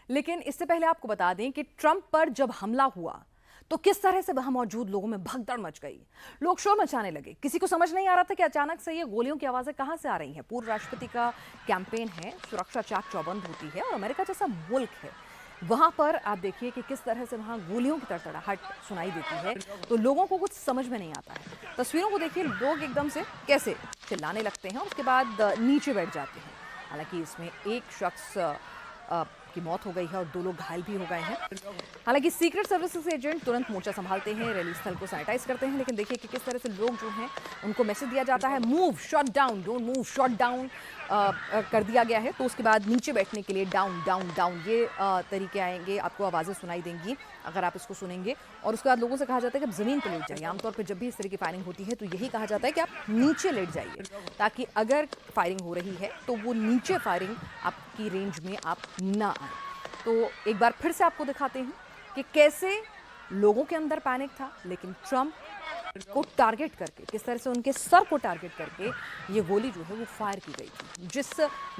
लेकिन इससे पहले आपको बता दें कि ट्रंप पर जब हमला हुआ तो किस तरह से वहां मौजूद लोगों में भगदड़ मच गई। लोग शोर मचाने लगे। किसी को समझ नहीं आ रहा था कि अचानक से ये गोलियों की आवाजें कहां से आ रही हैं। पूर्व राष्ट्रपति का कैंपेन है, सुरक्षा चाक चौबंद होती है और अमेरिका जैसा मुल्क है, वहां पर आप देखिए कि किस तरह से वहां गोलियों की तड़तड़ाहट सुनाई देती है तो लोगों को कुछ समझ में नहीं आता है। तस्वीरों को देखिए, लोग एकदम से कैसे चिल्लाने लगते हैं और उसके बाद नीचे बैठ जाते हैं। हालांकि इसमें एक शख्स की मौत हो गई है और 2 लोग घायल भी हो गए हैं। हालांकि सीक्रेट सर्विसेज एजेंट तुरंत मोर्चा संभालते हैं, रैली स्थल को सैनिटाइज करते हैं। लेकिन देखिए कि किस तरह से लोग जो हैं उनको मैसेज दिया जाता है, move shot down, don't move shot down कर दिया गया है। तो उसके बाद नीचे बैठने के लिए डाउन डाउन डाउन ये तरीके आएंगे, आपको आवाज़ें सुनाई देंगी अगर आप इसको सुनेंगे। और उसके बाद लोगों से कहा जाता है कि आप ज़मीन पर लेट जाइए। आमतौर पर जब भी इस तरह की फायरिंग होती है तो यही कहा जाता है कि आप नीचे लेट जाइए, ताकि अगर फायरिंग हो रही है तो वो नीचे फायरिंग आपकी रेंज में आप ना आए। तो एक बार फिर से आपको दिखाते हैं कि कैसे लोगों के अंदर पैनिक था, लेकिन ट्रंप को टारगेट करके, किस तरह से उनके सर को टारगेट करके ये गोली जो है वो फायर की गई थी। जिस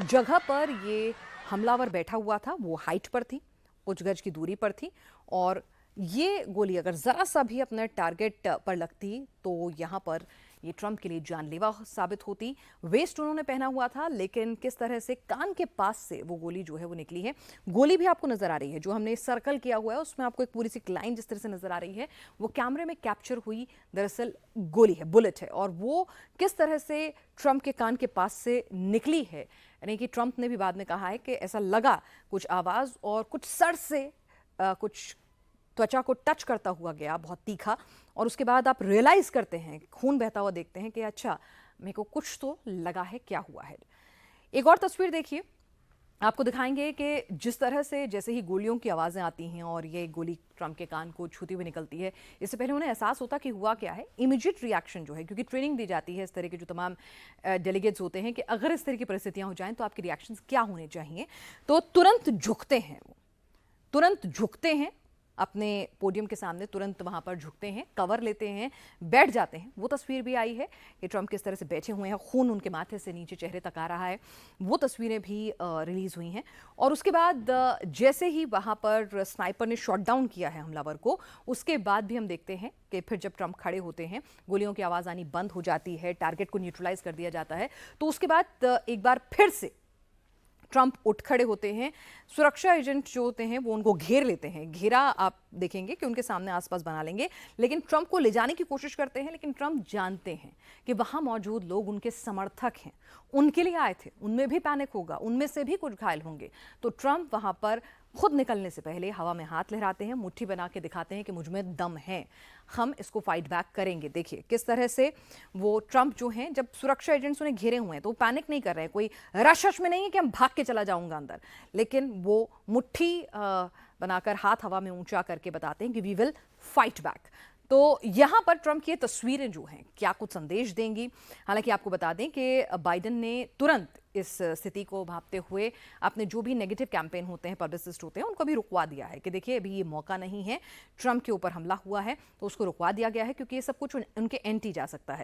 जगह पर ये हमलावर बैठा हुआ था वो हाइट पर थी, कुछ गज की दूरी पर थी, और ये गोली अगर जरा सा भी अपने टारगेट पर लगती तो यहाँ पर ये ट्रंप के लिए जानलेवा साबित होती। वेस्ट उन्होंने पहना हुआ था, लेकिन किस तरह से कान के पास से वो गोली जो है वो निकली है। गोली भी आपको नजर आ रही है, जो हमने सर्कल किया हुआ है उसमें आपको एक पूरी सी लाइन जिस तरह से नजर आ रही है वो कैमरे में कैप्चर हुई दरअसल गोली है, बुलेट है, और वो किस तरह से ट्रंप के कान के पास से निकली है। यानी कि ट्रंप ने भी बाद में कहा है कि ऐसा लगा कुछ आवाज और कुछ सर से कुछ त्वचा को टच करता हुआ गया, बहुत तीखा, और उसके बाद आप रियलाइज करते हैं, खून बहता हुआ देखते हैं कि अच्छा मेरे को कुछ तो लगा है, क्या हुआ है। एक और तस्वीर देखिए, आपको दिखाएंगे कि जिस तरह से जैसे ही गोलियों की आवाज़ें आती हैं और ये गोली ट्रंप के कान को छूती हुई निकलती है, इससे पहले उन्हें एहसास होता कि हुआ क्या है। इमीडिएट रिएक्शन जो है, क्योंकि ट्रेनिंग दी जाती है इस तरह के जो तमाम डेलीगेट्स होते हैं कि अगर इस तरह की परिस्थितियां हो जाएं तो आपके रिएक्शंस क्या होने चाहिए, तो तुरंत झुकते हैं, वो तुरंत झुकते हैं अपने पोडियम के सामने, तुरंत वहां पर झुकते हैं, कवर लेते हैं, बैठ जाते हैं। वो तस्वीर भी आई है कि ट्रंप किस तरह से बैठे हुए हैं, खून उनके माथे से नीचे चेहरे तक आ रहा है। वो तस्वीरें भी रिलीज हुई हैं। और उसके बाद जैसे ही वहां पर स्नाइपर ने शॉट डाउन किया है हमलावर को, उसके बाद भी हम देखते हैं कि फिर जब ट्रंप खड़े होते हैं, गोलियों की आवाज़ आनी बंद हो जाती है, टारगेट को न्यूट्रलाइज कर दिया जाता है। तो उसके बाद एक बार फिर से ट्रंप उठ खड़े होते हैं। सुरक्षा एजेंट जो होते हैं वो उनको घेर लेते हैं। घेरा आप देखेंगे कि उनके सामने आसपास बना लेंगे, लेकिन ट्रंप को ले जाने की कोशिश करते हैं। लेकिन ट्रंप जानते हैं कि वहां मौजूद लोग उनके समर्थक हैं, उनके लिए आए थे, उनमें भी पैनिक होगा, उनमें से भी कुछ घायल होंगे। तो ट्रंप वहां पर खुद निकलने से पहले हवा में हाथ लहराते हैं, मुट्ठी बना के दिखाते हैं कि मुझ में दम है, हम इसको फाइट बैक करेंगे। देखिए किस तरह से वो ट्रंप जो हैं, जब सुरक्षा एजेंट्स उन्हें घेरे हुए हैं तो वो पैनिक नहीं कर रहे हैं, कोई रश में नहीं है कि हम भाग के चला जाऊंगा अंदर, लेकिन वो मुट्ठी बनाकर हाथ हवा में ऊंचा करके बताते हैं कि वी विल फाइट बैक। तो यहां पर ट्रंप की तस्वीरें जो हैं क्या कुछ संदेश देंगी। हालांकि आपको बता दें कि बाइडेन ने तुरंत इस स्थिति को भांपते हुए अपने जो भी नेगेटिव कैंपेन होते हैं, पब्लिसिस्ट होते हैं, उनको भी रुकवा दिया है कि देखिए अभी ये मौका नहीं है, ट्रंप के ऊपर हमला हुआ है तो उसको रुकवा दिया गया है, क्योंकि ये सब कुछ उनके एंटी जा सकता है।